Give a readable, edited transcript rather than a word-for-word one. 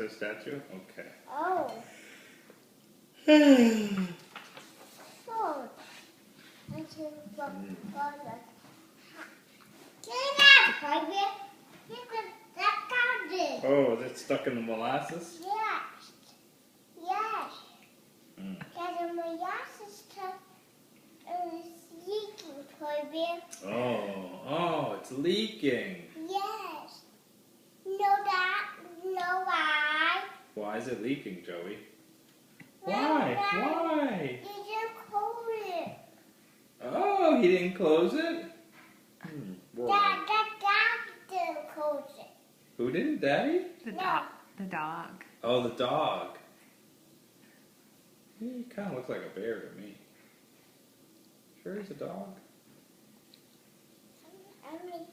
a statue? Okay. Oh. So, I should go further. Get up, baby. You can duck out this. Oh, is it stuck in the molasses? Yes. Yes. Mm. Yeah, the molasses stuff is leaking, baby. Oh, it's leaking. Yes. Know that? Know why? Why is it leaking, Joey? Why? Why? You just close it. Oh, he didn't close it? Boy. Dad didn't close it. Who didn't? Daddy? The No. dog. Oh, the dog. He kind of looks like a bear to me. Sure he's a dog? I mean,